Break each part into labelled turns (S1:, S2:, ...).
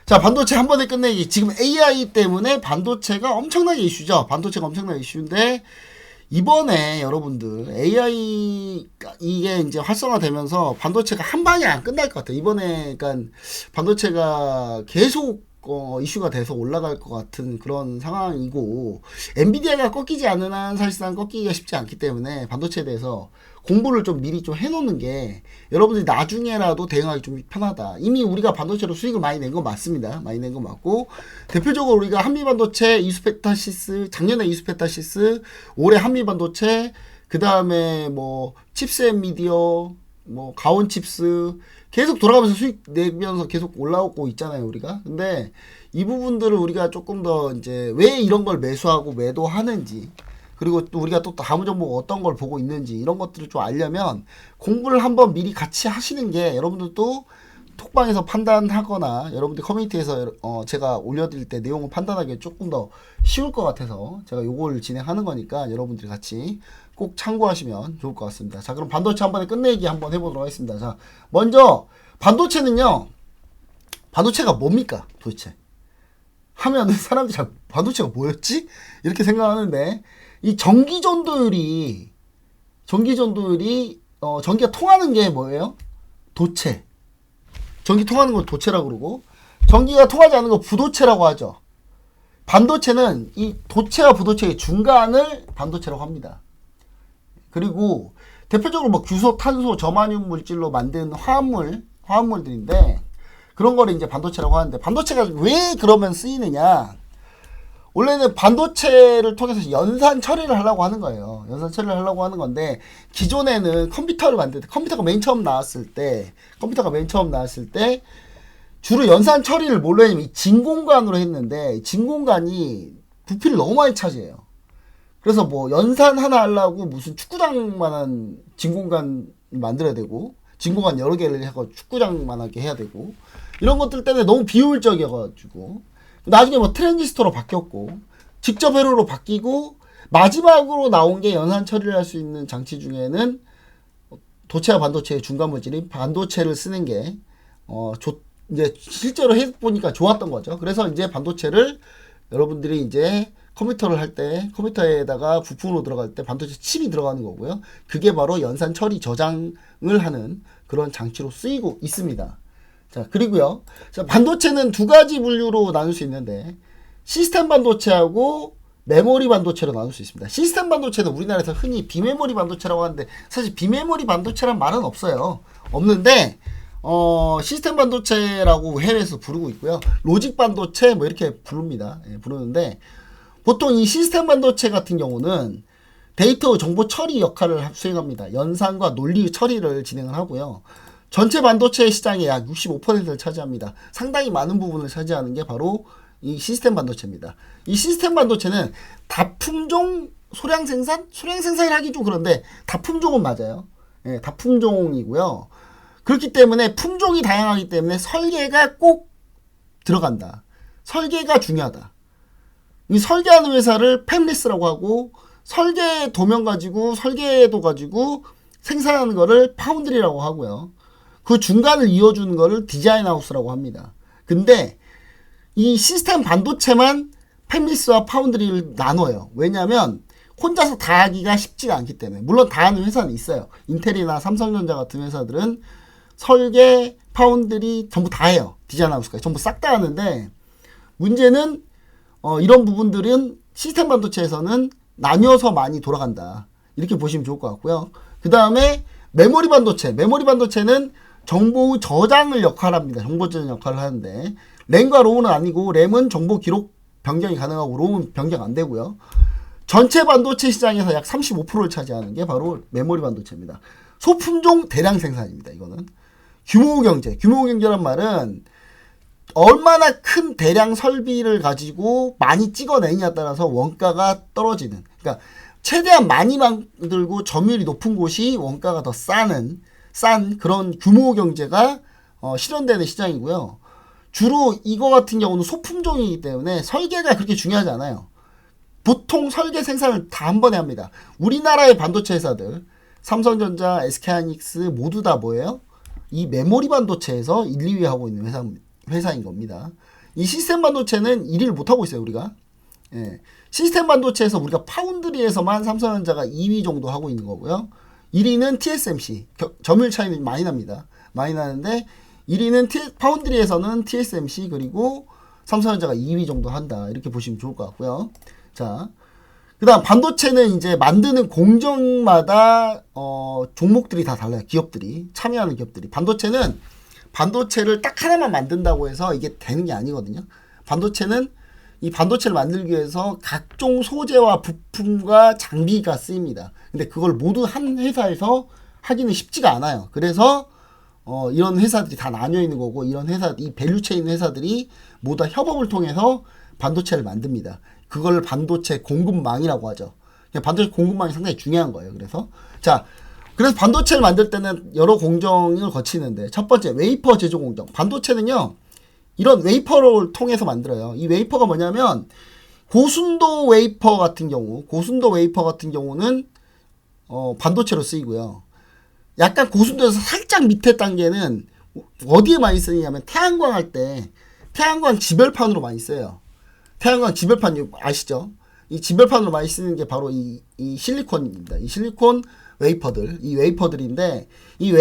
S1: 자, 반도체 한 번에 끝내기. 지금 AI 때문에 반도체가 엄청나게 이슈죠. 반도체가 엄청나게 이슈인데, 이번에 여러분들 AI 이게 이제 활성화되면서 반도체가 한 방에 안 끝날 것 같아요. 이번에 그러니까 반도체가 계속 이슈가 돼서 올라갈 것 같은 그런 상황이고, 엔비디아가 꺾이지 않는 한 사실상 꺾이기가 쉽지 않기 때문에 반도체에 대해서 공부를 좀 미리 좀 해놓는 게 여러분들이 나중에라도 대응하기 좀 편하다. 이미 우리가 반도체로 수익을 많이 낸 건 맞습니다. 많이 낸 건 맞고, 대표적으로 우리가 한미반도체, 이수페타시스, 작년에 이수페타시스, 올해 한미반도체, 그 다음에 뭐 칩셋 미디어, 뭐 가온칩스 계속 돌아가면서 수익 내면서 계속 올라오고 있잖아요, 우리가. 근데 이 부분들을 우리가 조금 더 이제 왜 이런 걸 매수하고 매도하는지, 그리고 또 우리가 또 다음 종목 어떤 걸 보고 있는지 이런 것들을 좀 알려면 공부를 한번 미리 같이 하시는 게 여러분들도 톡방에서 판단하거나 여러분들 커뮤니티에서 제가 올려드릴 때 내용을 판단하기 조금 더 쉬울 것 같아서 제가 요걸 진행하는 거니까 여러분들이 같이 꼭 참고하시면 좋을 것 같습니다. 자, 그럼 반도체 한 번에 끝내기 한번 해보도록 하겠습니다. 자, 먼저 반도체는요, 반도체가 뭡니까 도대체 하면은 사람들이 잘 반도체가 뭐였지? 이렇게 생각하는데, 이 전기 전도율이 전기가 통하는 게 뭐예요? 도체. 전기 통하는 걸 도체라고 그러고, 전기가 통하지 않는 거 부도체라고 하죠. 반도체는 이 도체와 부도체의 중간을 반도체라고 합니다. 그리고 대표적으로 뭐 규소, 탄소, 저마늄 물질로 만든 화합물들인데, 그런 거를 이제 반도체라고 하는데, 반도체가 왜 그러면 쓰이느냐? 원래는 반도체를 통해서 연산 처리를 하려고 하는 거예요. 연산 처리를 하려고 하는 건데, 기존에는 컴퓨터를 만들 때, 컴퓨터가 맨 처음 나왔을 때, 주로 연산 처리를 뭘로 했냐면 이 진공관으로 했는데, 진공관이 부피를 너무 많이 차지해요. 그래서 뭐 연산 하나 하려고 무슨 축구장만한 진공관 만들어야 되고, 진공관 여러 개를 해서 축구장만하게 해야 되고, 이런 것들 때문에 너무 비효율적이어가지고, 나중에 뭐 트랜지스터로 바뀌었고, 직접 회로로 바뀌고, 마지막으로 나온 게 연산 처리를 할 수 있는 장치 중에는 도체와 반도체의 중간 물질인 반도체를 쓰는 게 이제 실제로 해보니까 좋았던 거죠. 그래서 이제 반도체를 여러분들이 이제 컴퓨터를 할 때, 컴퓨터에다가 부품으로 들어갈 때 반도체 칩이 들어가는 거고요. 그게 바로 연산 처리 저장을 하는 그런 장치로 쓰이고 있습니다. 자, 그리고요. 자, 반도체는 두 가지 분류로 나눌 수 있는데, 시스템 반도체하고 메모리 반도체로 나눌 수 있습니다. 시스템 반도체는 우리나라에서 흔히 비메모리 반도체라고 하는데, 사실 비메모리 반도체란 말은 없어요. 없는데, 시스템 반도체라고 해외에서 부르고 있고요. 로직 반도체 뭐 이렇게 부릅니다. 예, 부르는데, 보통 이 시스템 반도체 같은 경우는 데이터 정보 처리 역할을 수행합니다. 연산과 논리 처리를 진행을 하고요. 전체 반도체 시장의 약 65%를 차지합니다. 상당히 많은 부분을 차지하는 게 바로 이 시스템 반도체입니다. 이 시스템 반도체는 다품종 소량 생산을 하기 좀 그런데 다품종은 맞아요. 예, 다품종이고요. 그렇기 때문에 품종이 다양하기 때문에 설계가 꼭 들어간다. 설계가 중요하다. 이 설계하는 회사를 팹리스라고 하고, 설계 도면 가지고 설계도 가지고 생산하는 거를 파운드리라고 하고요. 그 중간을 이어주는 거를 디자인 하우스라고 합니다. 근데 이 시스템 반도체만 팹리스와 파운드리를 나눠요. 왜냐하면 혼자서 다 하기가 쉽지가 않기 때문에. 물론 다 하는 회사는 있어요. 인텔이나 삼성전자 같은 회사들은 설계, 파운드리 전부 다 해요. 디자인 하우스까지 전부 싹 다 하는데, 문제는 이런 부분들은 시스템 반도체에서는 나뉘어서 많이 돌아간다. 이렇게 보시면 좋을 것 같고요. 그 다음에 메모리 반도체는 정보 저장을 역할합니다. 정보 저장 역할을 하는데, 램과 롬은 아니고, 램은 정보 기록 변경이 가능하고 롬은 변경 안 되고요. 전체 반도체 시장에서 약 35%를 차지하는 게 바로 메모리 반도체입니다. 소품종 대량 생산입니다. 이거는 규모 경제란 말은 얼마나 큰 대량 설비를 가지고 많이 찍어내느냐에 따라서 원가가 떨어지는, 그러니까 최대한 많이 만들고 점유율이 높은 곳이 원가가 더 싼 그런 규모 경제가 실현되는 시장이고요. 주로 이거 같은 경우는 소품종이기 때문에 설계가 그렇게 중요하지 않아요. 보통 설계 생산을 다 한 번에 합니다. 우리나라의 반도체 회사들, 삼성전자, SK하이닉스 모두 다 뭐예요? 이 메모리 반도체에서 1, 2위 하고 있는 회사인 겁니다. 이 시스템 반도체는 1위를 못하고 있어요, 우리가. 예. 시스템 반도체에서 우리가 파운드리에서만 삼성전자가 2위 정도 하고 있는 거고요. 1위는 TSMC. 점유율 차이는 많이 납니다. 많이 나는데 1위는 파운드리에서는 TSMC 그리고 삼성전자가 2위 정도 한다. 이렇게 보시면 좋을 것 같고요. 자, 그 다음 반도체는 이제 만드는 공정마다 종목들이 다 달라요. 기업들이 참여하는 기업들이. 반도체는 반도체를 딱 하나만 만든다고 해서 이게 되는 게 아니거든요. 반도체는 이 반도체를 만들기 위해서 각종 소재와 부품과 장비가 쓰입니다. 근데 그걸 모두 한 회사에서 하기는 쉽지가 않아요. 그래서 이런 회사들이 다 나뉘어 있는 거고, 이런 회사, 이 밸류체인 회사들이 모두 협업을 통해서 반도체를 만듭니다. 그걸 반도체 공급망이라고 하죠. 반도체 공급망이 상당히 중요한 거예요. 그래서 반도체를 만들 때는 여러 공정을 거치는데, 첫 번째 웨이퍼 제조 공정. 반도체는요, 이런 웨이퍼를 통해서 만들어요. 이 웨이퍼가 뭐냐면 고순도 웨이퍼 같은 경우는 반도체로 쓰이고요. 약간 고순도에서 살짝 밑에 단계는 어디에 많이 쓰느냐면 태양광 할 때 태양광 지별판으로 많이 써요. 태양광 지별판 아시죠? 이 지별판으로 많이 쓰는 게 바로 이 실리콘입니다. 이 실리콘 웨이퍼들, 이 웨이퍼들인데, 이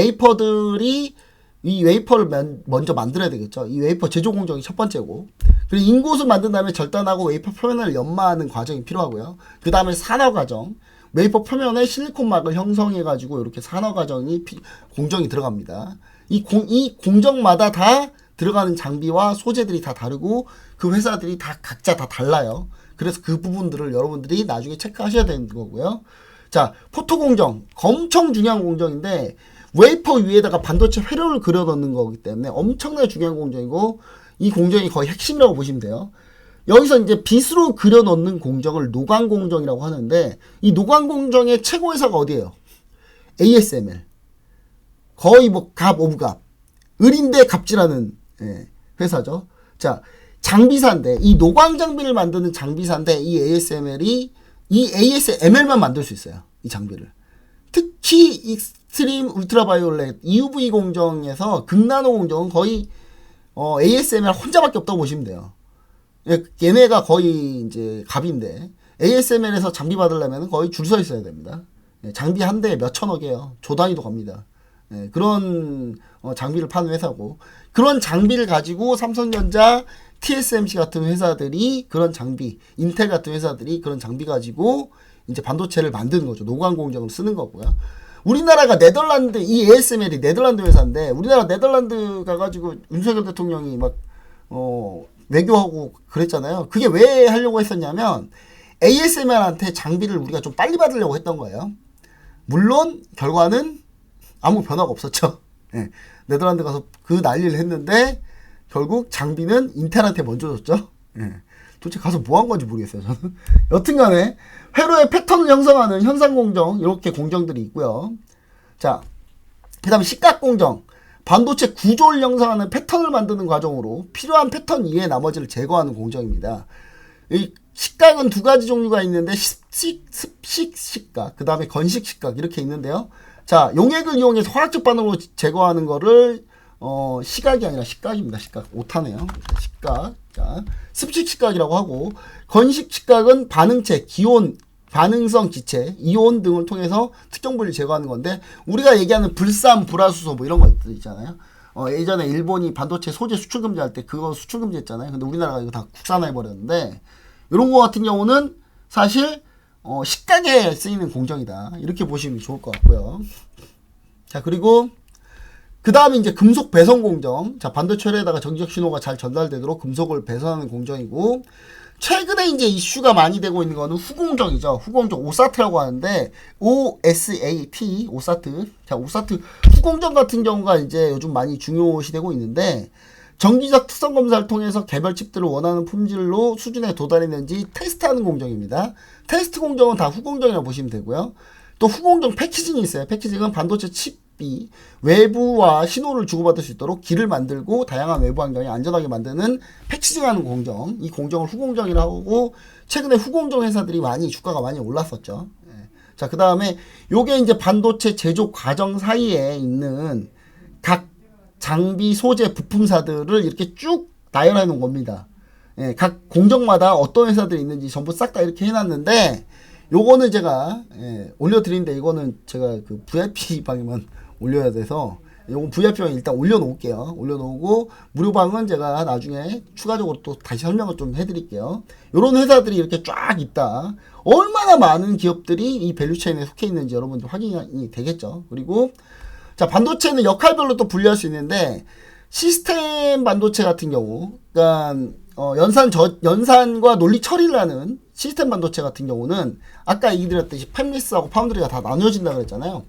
S1: 웨이퍼를 먼저 만들어야 되겠죠. 이 웨이퍼 제조 공정이 첫 번째고, 그리고 인곳을 만든 다음에 절단하고 웨이퍼 표면을 연마하는 과정이 필요하고요. 그 다음에 산화 과정, 웨이퍼 표면에 실리콘막을 형성해 가지고 이렇게 산화 과정이 공정이 들어갑니다. 이 공정마다 다 들어가는 장비와 소재들이 다 다르고 그 회사들이 다 각자 다 달라요. 그래서 그 부분들을 여러분들이 나중에 체크하셔야 되는 거고요. 자, 포토 공정 엄청 중요한 공정인데, 웨이퍼 위에다가 반도체 회로를 그려 넣는 거기 때문에 엄청나게 중요한 공정이고, 이 공정이 거의 핵심이라고 보시면 돼요. 여기서 이제 빛으로 그려 넣는 공정을 노광 공정이라고 하는데, 이 노광 공정의 최고 회사가 어디예요? ASML. 거의 뭐 갑 오브 갑. 을인데 갑질하는 회사죠. 자, 장비사인데, 이 노광 장비를 만드는 장비사인데, 이 ASML만 만들 수 있어요. 이 장비를. 특히 익스트림 울트라바이올렛 EUV 공정에서 극나노 공정은 거의 ASML 혼자밖에 없다고 보시면 돼요. 얘네가 거의 이제 갑인데, ASML에서 장비 받으려면 거의 줄 서 있어야 됩니다. 장비 한 대에 몇 천억이에요. 조 단위도 갑니다. 그런 장비를 파는 회사고, 그런 장비를 가지고 삼성전자, TSMC 같은 회사들이 그런 장비, 인텔 같은 회사들이 그런 장비 가지고 이제 반도체를 만드는 거죠. 노광 공정을 쓰는 거고요. 우리나라가 네덜란드, 이 ASML이 네덜란드 회사인데, 우리나라 네덜란드 가가지고 윤석열 대통령이 막 외교하고 그랬잖아요. 그게 왜 하려고 했었냐면 ASML한테 장비를 우리가 좀 빨리 받으려고 했던 거예요. 물론 결과는 아무 변화가 없었죠. 네덜란드 가서 그 난리를 했는데 결국 장비는 인텔한테 먼저 줬죠. 도대체 가서 뭐 한 건지 모르겠어요, 저는. 여튼간에 회로의 패턴을 형성하는 현상 공정, 이렇게 공정들이 있고요. 자, 그 다음에 식각 공정. 반도체 구조를 형성하는 패턴을 만드는 과정으로 필요한 패턴 이외의 나머지를 제거하는 공정입니다. 이 식각은 두 가지 종류가 있는데, 습식 식각, 그 다음에 건식 식각, 이렇게 있는데요. 자, 용액을 이용해서 화학적 반응으로 제거하는 거를 시각이 아니라 식각입니다. 식각. 오타네요. 식각. 자, 습식 식각이라고 하고, 건식 식각은 반응체, 기온, 반응성 지체, 이온 등을 통해서 특정 부위를 제거하는 건데, 우리가 얘기하는 불산, 불화수소 뭐 이런 것들 있잖아요. 예전에 일본이 반도체 소재 수출 금지할 때 그거 수출 금지했잖아요. 근데 우리나라가 이거 다 국산화해 버렸는데, 이런 거 같은 경우는 사실 식각에 쓰이는 공정이다. 이렇게 보시면 좋을 것 같고요. 자, 그리고 그 다음에 이제 금속 배선 공정. 자, 반도체 회로에다가 전기적 신호가 잘 전달되도록 금속을 배선하는 공정이고, 최근에 이제 이슈가 많이 되고 있는 거는 후공정이죠. 후공정, 오사트라고 하는데, OSAT, 오사트. 자, 오사트 후공정 같은 경우가 이제 요즘 많이 중요시되고 있는데, 정기적 특성 검사를 통해서 개별 칩들을 원하는 품질로 수준에 도달했는지 테스트하는 공정입니다. 테스트 공정은 다 후공정이라고 보시면 되고요. 또 후공정 패키징이 있어요. 패키징은 반도체 칩이 외부와 신호를 주고받을 수 있도록 길을 만들고 다양한 외부 환경에 안전하게 만드는 패키징하는 공정. 이 공정을 후공정이라고 하고, 최근에 후공정 회사들이 많이 주가가 많이 올랐었죠. 자, 그 다음에 요게 이제 반도체 제조 과정 사이에 있는 각 장비, 소재, 부품사들을 이렇게 쭉 나열해 놓은 겁니다. 예, 각 공정마다 어떤 회사들이 있는지 전부 싹 다 이렇게 해놨는데, 요거는 제가 올려드리는데, 이거는 제가 그 VIP 방에만 올려야 돼서 요건 VIP 방에 일단 올려놓을게요. 올려놓고 무료방은 제가 나중에 추가적으로 또 다시 설명을 좀 해드릴게요. 요런 회사들이 이렇게 쫙 있다. 얼마나 많은 기업들이 이 밸류체인에 속해 있는지 여러분들 확인이 되겠죠. 그리고 자, 반도체는 역할별로 또 분류할 수 있는데, 시스템 반도체 같은 경우, 그러니까 연산과 논리 처리를 하는 시스템 반도체 같은 경우는 아까 얘기 드렸듯이 팹리스하고 파운드리가 다 나뉘어진다 그랬잖아요.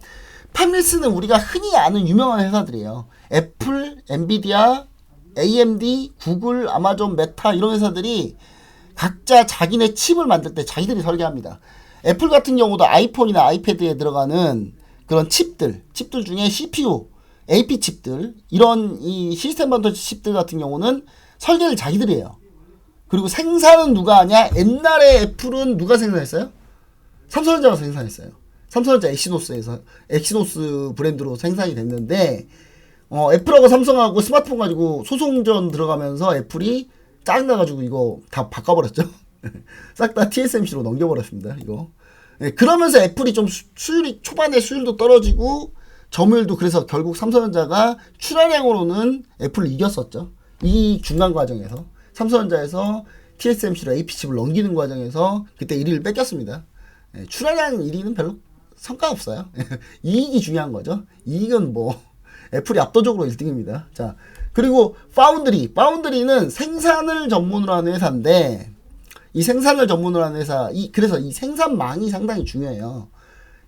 S1: 팹리스는 우리가 흔히 아는 유명한 회사들이에요. 애플, 엔비디아, AMD, 구글, 아마존, 메타 이런 회사들이 각자 자기네 칩을 만들 때 자기들이 설계합니다. 애플 같은 경우도 아이폰이나 아이패드에 들어가는 그런 칩들 중에 CPU, AP 칩들, 이런 이 시스템 반도체 칩들 같은 경우는 설계를 자기들이 해요. 그리고 생산은 누가 하냐? 옛날에 애플은 누가 생산했어요? 삼성전자가 생산했어요. 삼성전자 엑시노스 브랜드로 생산이 됐는데, 애플하고 삼성하고 스마트폰 가지고 소송전 들어가면서 애플이 짜증나가지고 이거 다 바꿔버렸죠. 싹 다 TSMC로 넘겨버렸습니다, 이거. 네, 그러면서 애플이 좀 초반에 수율도 떨어지고, 점유율도 그래서 결국 삼성전자가 출하량으로는 애플을 이겼었죠. 이 중간 과정에서. 삼성전자에서 TSMC로 AP칩을 넘기는 과정에서 그때 1위를 뺏겼습니다. 네, 출하량 1위는 별로 성과 없어요. 이익이 중요한 거죠. 이익은 뭐 애플이 압도적으로 1등입니다. 자, 그리고 파운드리는 생산을 전문으로 하는 회사인데, 이 생산을 전문으로 하는 회사, 그래서 이 생산망이 상당히 중요해요.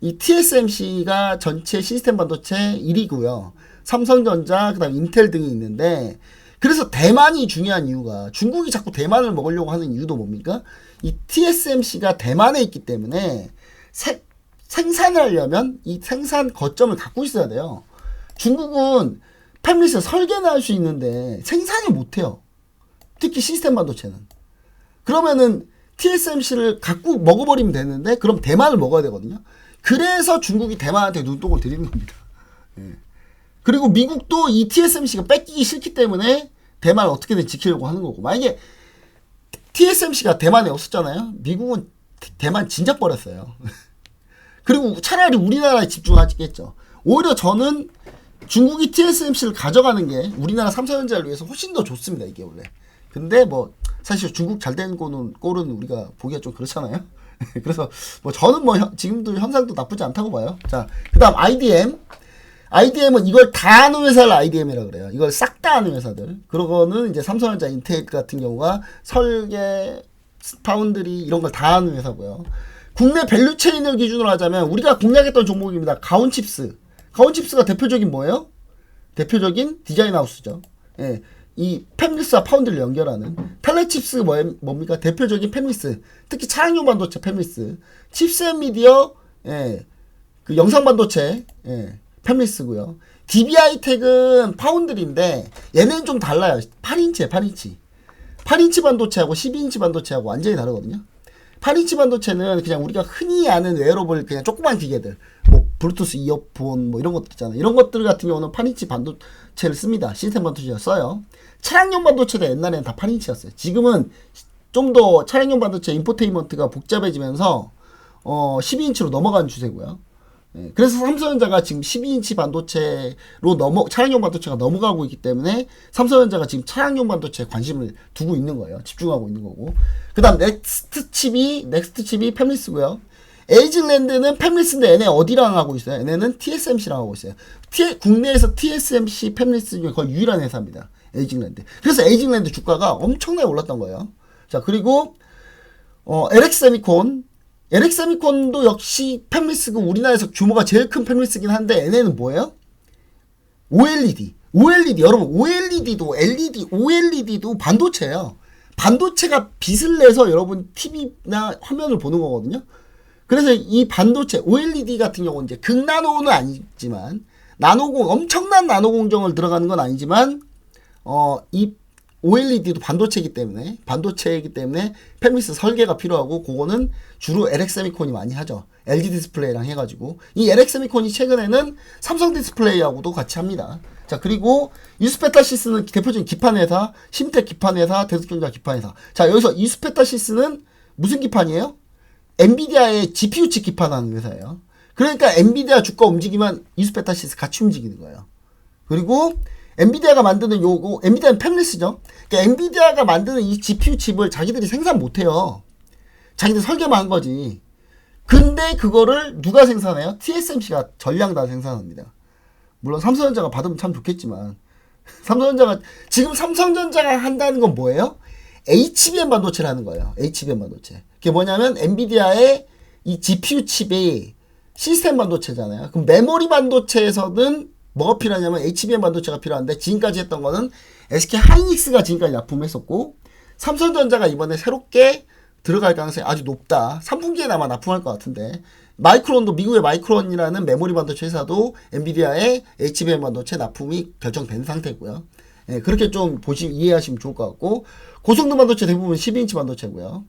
S1: 이 TSMC가 전체 시스템 반도체 1위고요. 삼성전자, 그다음 인텔 등이 있는데, 그래서 대만이 중요한 이유가, 중국이 자꾸 대만을 먹으려고 하는 이유도 뭡니까? 이 TSMC가 대만에 있기 때문에 생산을 하려면 이 생산 거점을 갖고 있어야 돼요. 중국은 팹리스 설계는 할 수 있는데 생산을 못해요. 특히 시스템 반도체는. 그러면은 TSMC를 갖고 먹어버리면 되는데, 그럼 대만을 먹어야 되거든요. 그래서 중국이 대만한테 눈독을 들이는 겁니다. 예. 그리고 미국도 이 TSMC가 뺏기기 싫기 때문에 대만을 어떻게든 지키려고 하는 거고, 만약에 TSMC가 대만에 없었잖아요. 미국은 대만 진작 버렸어요. 그리고 차라리 우리나라에 집중하겠죠. 오히려 저는 중국이 TSMC를 가져가는 게 우리나라 삼성전자를 위해서 훨씬 더 좋습니다, 이게 원래. 근데 뭐 사실 중국 잘 되는 꼴은 우리가 보기가 좀 그렇잖아요. 그래서 뭐 저는 뭐 지금도 현상도 나쁘지 않다고 봐요. 자, 그다음 IDM은 이걸 다 하는 회사를 IDM이라 그래요. 이걸 싹 다 하는 회사들. 그러고는 이제 삼성전자, 인텔 같은 경우가 설계, 파운드리 이런 걸 다 하는 회사고요. 국내 밸류체인을 기준으로 하자면 우리가 공략했던 종목입니다. 가온칩스가 대표적인 뭐예요? 대표적인 디자인 하우스죠. 예. 이 팹리스와 파운드를 연결하는 텔레칩스 뭡니까? 대표적인 팹리스, 특히 차량용 반도체 팹리스, 칩스앤미디어, 예, 그 영상 반도체, 예, 팹리스고요. DBI텍은 파운드리인데 얘네는 좀 달라요. 8인치 반도체하고 12인치 반도체하고 완전히 다르거든요. 8인치 반도체는 그냥 우리가 흔히 아는 웨어러블 그냥 조그만 기계들, 뭐 블루투스 이어폰 뭐 이런 것들 있잖아요. 이런 것들 같은 경우는 8인치 반도체를 씁니다. 시스템 반도체를 써요. 차량용 반도체도 옛날에는 다 8인치였어요. 지금은 좀 더 차량용 반도체 인포테인먼트가 복잡해지면서 12인치로 넘어가는 추세고요. 예, 그래서 삼성전자가 지금 12인치 반도체로 차량용 반도체가 넘어가고 있기 때문에 삼성전자가 지금 차량용 반도체에 관심을 두고 있는 거예요. 집중하고 있는 거고. 그 다음 넥스트칩이 팹리스고요. 에이징랜드는 팹리스인데 얘네 어디랑 하고 있어요? 얘네는 TSMC랑 하고 있어요. 국내에서 TSMC 팹리스 중에 거의 유일한 회사입니다. 에이징랜드. 그래서 에이징랜드 주가가 엄청나게 올랐던 거예요. 자, 그리고 LX세미콘도 역시 팹리스고 우리나라에서 규모가 제일 큰 팹리스긴 한데, 얘네는 뭐예요? OLED 여러분, OLED도 반도체예요. 반도체가 빛을 내서 여러분 TV나 화면을 보는 거거든요. 그래서 이 반도체 OLED 같은 경우는 이제 극나노는 아니지만 엄청난 나노 공정을 들어가는 건 아니지만 이 OLED도 반도체이기 때문에 팹리스 설계가 필요하고, 그거는 주로 LX세미콘이 많이 하죠. LG 디스플레이랑 해가지고. 이 LX세미콘이 최근에는 삼성 디스플레이하고도 같이 합니다. 자, 그리고 이스페타시스는 대표적인 기판회사, 심텍 기판회사, 대석전자 기판회사. 자, 여기서 이스페타시스는 무슨 기판이에요? 엔비디아의 GPU 칩 기판하는 회사예요. 그러니까 엔비디아 주가 움직이면 이스페타시스 같이 움직이는 거예요. 그리고 엔비디아가 만드는 요거, 엔비디아는 팹리스죠. 그러니까 엔비디아가 만드는 이 GPU 칩을 자기들이 생산 못해요. 자기들 설계만 한 거지. 근데 그거를 누가 생산해요? TSMC가 전량 다 생산합니다. 물론 삼성전자가 받으면 참 좋겠지만 지금 삼성전자가 한다는 건 뭐예요? HBM 반도체를 하는 거예요. HBM 반도체. 그게 뭐냐면 엔비디아의 이 GPU 칩이 시스템 반도체잖아요. 그럼 메모리 반도체에서는 뭐가 필요하냐면 HBM 반도체가 필요한데 지금까지 했던 거는 SK 하이닉스가 지금까지 납품했었고 삼성전자가 이번에 새롭게 들어갈 가능성이 아주 높다. 3분기에 아마 납품할 것 같은데 마이크론도 미국의 마이크론이라는 메모리 반도체 회사도 엔비디아의 HBM 반도체 납품이 결정된 상태고요. 예, 그렇게 좀 이해하시면 좋을 것 같고 고성능 반도체 대부분 12인치 반도체고요.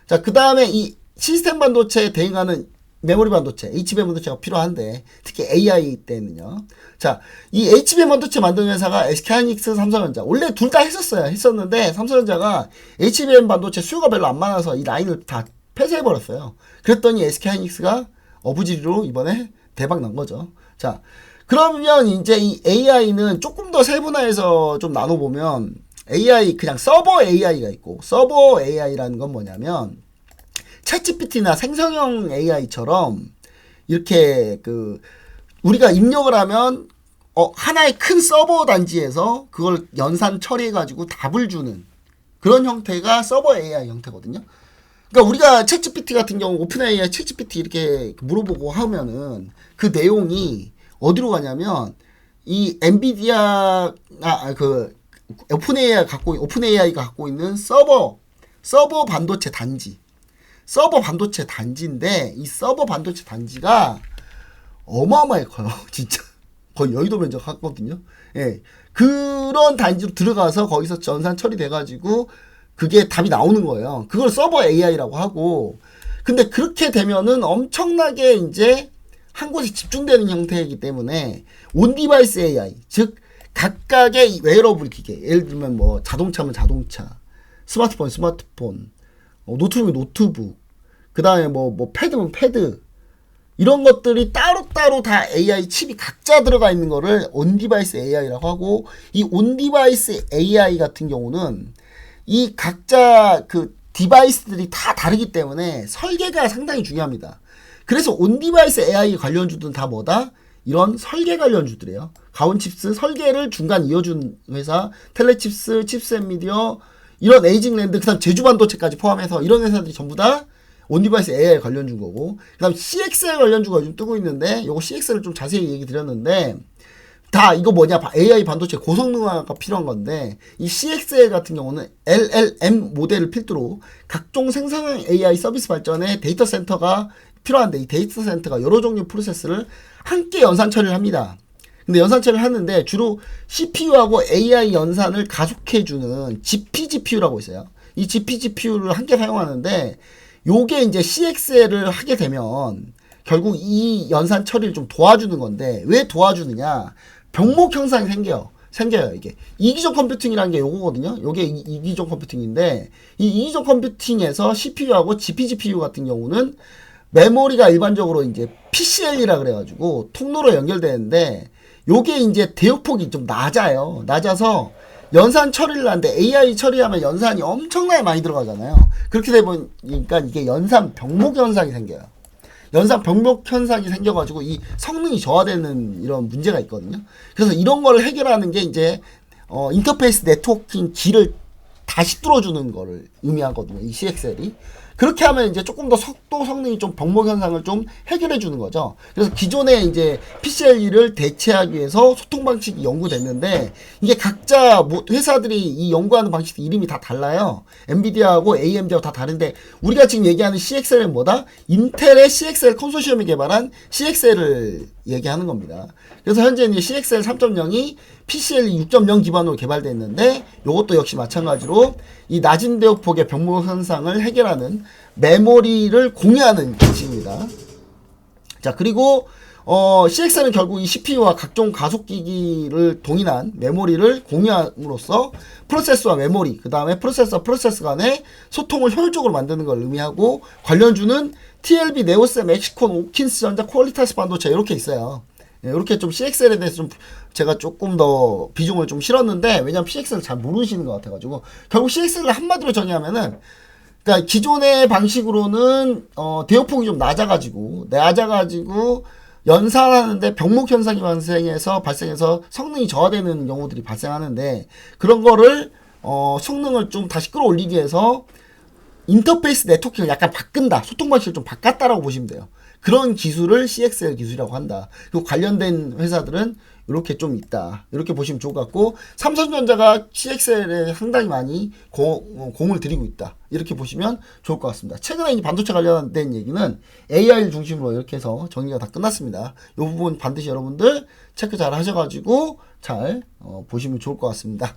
S1: 자, 그 다음에 이 시스템 반도체에 대응하는 메모리 반도체, HBM 반도체가 필요한데 특히 AI 때는요. 자, 이 HBM 반도체 만드는 회사가 SK하이닉스, 삼성전자. 원래 둘 다 했었는데 삼성전자가 HBM 반도체 수요가 별로 안 많아서 이 라인을 다 폐쇄해버렸어요. 그랬더니 SK하이닉스가 어부지리로 이번에 대박 난 거죠. 자, 그러면 이제 이 AI는 조금 더 세분화해서 좀 나눠보면 AI, 그냥 서버 AI가 있고 서버 AI라는 건 뭐냐면 챗GPT나 생성형 AI처럼 이렇게 우리가 입력을 하면 하나의 큰 서버 단지에서 그걸 연산 처리해가지고 답을 주는 그런 형태가 서버 AI 형태거든요. 그러니까 우리가 챗GPT 같은 경우 오픈 AI 챗GPT 이렇게 물어보고 하면은 그 내용이 어디로 가냐면 이 엔비디아 오픈 AI가 갖고 있는 서버 반도체 단지. 서버 반도체 단지인데 이 서버 반도체 단지가 어마어마하게 커요. 진짜 거의 여의도 면적 하거든요. 예, 그런 단지로 들어가서 거기서 전산 처리돼 가지고 그게 답이 나오는 거예요. 그걸 서버 AI라고 하고 근데 그렇게 되면은 엄청나게 이제 한 곳에 집중되는 형태이기 때문에 온 디바이스 AI 즉 각각의 웨어러블 기계 예를 들면 뭐 자동차면 자동차 스마트폰 노트북이면 노트북, 그 다음에 뭐 패드면 패드, 이런 것들이 따로따로 다 AI 칩이 각자 들어가 있는 거를 온디바이스 AI라고 하고, 이 온디바이스 AI 같은 경우는 이 각자 그 디바이스들이 다 다르기 때문에 설계가 상당히 중요합니다. 그래서 온디바이스 AI 관련주들은 다 뭐다? 이런 설계 관련주들이에요. 가온칩스 설계를 중간 이어준 회사, 텔레칩스, 칩스앤미디어, 이런 에이징랜드, 그 다음 제주반도체까지 포함해서 이런 회사들이 전부 다 온디바이스 AI 관련주인 거고, 그 다음 CXL 관련주가 요즘 뜨고 있는데, 요거 CXL을 좀 자세히 얘기 드렸는데, 다 이거 뭐냐, AI 반도체 고성능화가 필요한 건데, 이 CXL 같은 경우는 LLM 모델을 필두로 각종 생성형 AI 서비스 발전에 데이터 센터가 필요한데, 이 데이터 센터가 여러 종류 프로세스를 함께 연산 처리를 합니다. 근데 연산 처리를 하는데 주로 CPU하고 AI 연산을 가속해주는 GPGPU라고 있어요. 이 GPGPU를 함께 사용하는데 요게 이제 CXL을 하게 되면 결국 이 연산 처리를 좀 도와주는 건데 왜 도와주느냐? 병목 현상이 생겨요. 이게 이기적 컴퓨팅이라는 게 요거거든요. 요게 이기적 컴퓨팅인데 이 이기적 컴퓨팅에서 CPU하고 GPGPU 같은 경우는 메모리가 일반적으로 이제 PCL이라 그래가지고 통로로 연결되는데 요게 이제 대역폭이 좀 낮아요. 낮아서 연산 처리를 하는데 AI 처리하면 연산이 엄청나게 많이 들어가잖아요. 그렇게 되니까 이게 연산 병목 현상이 생겨요. 연산 병목 현상이 생겨가지고 이 성능이 저하되는 이런 문제가 있거든요. 그래서 이런 걸 해결하는 게 이제 인터페이스 네트워킹 길을 다시 뚫어주는 거를 의미하거든요. 이 CXL이. 그렇게 하면 이제 조금 더 속도 성능이 좀 병목 현상을 좀 해결해 주는 거죠. 그래서 기존에 이제 PCLE를 대체하기 위해서 소통 방식이 연구됐는데 이게 각자 회사들이 이 연구하는 방식 이름이 다 달라요. 엔비디아하고 AMD하고 다 다른데 우리가 지금 얘기하는 CXL은 뭐다? 인텔의 CXL 컨소시엄이 개발한 CXL을 얘기하는 겁니다. 그래서 현재 이제 CXL 3.0이 PCLE 6.0 기반으로 개발됐는데 이것도 역시 마찬가지로 이 낮은 대역폭의 병목 현상을 해결하는 메모리를 공유하는 기식입니다. 자, 그리고 CXL은 결국 이 CPU와 각종 가속기기를 동일한 메모리를 공유함으로써 프로세스와 메모리, 그 다음에 프로세스 간의 소통을 효율적으로 만드는 걸 의미하고, 관련주는 TLB, 네오셈, 엑시콘, 오킨스 전자, 퀄리타스 반도체 이렇게 있어요. 이렇게 좀 CXL에 대해서 좀 제가 조금 더 비중을 좀 실었는데, 왜냐면 CXL을 잘 모르시는 것 같아가지고, 결국 CXL을 한마디로 정의하면은, 그러니까 기존의 방식으로는 대역폭이 좀 낮아가지고 연산하는데 병목 현상이 발생해서 성능이 저하되는 경우들이 발생하는데, 그런 거를 성능을 좀 다시 끌어올리기 위해서 인터페이스 네트워킹을 약간 바꾼다, 소통 방식을 좀 바꿨다라고 보시면 돼요. 그런 기술을 CXL 기술이라고 한다. 그리고 관련된 회사들은 이렇게 좀 있다, 이렇게 보시면 좋을 것 같고, 삼성전자가 CXL에 상당히 많이 공을 들이고 있다, 이렇게 보시면 좋을 것 같습니다. 최근에 이 반도체 관련된 얘기는 AI를 중심으로 이렇게 해서 정리가 다 끝났습니다. 이 부분 반드시 여러분들 체크 잘 하셔가지고 잘 보시면 좋을 것 같습니다.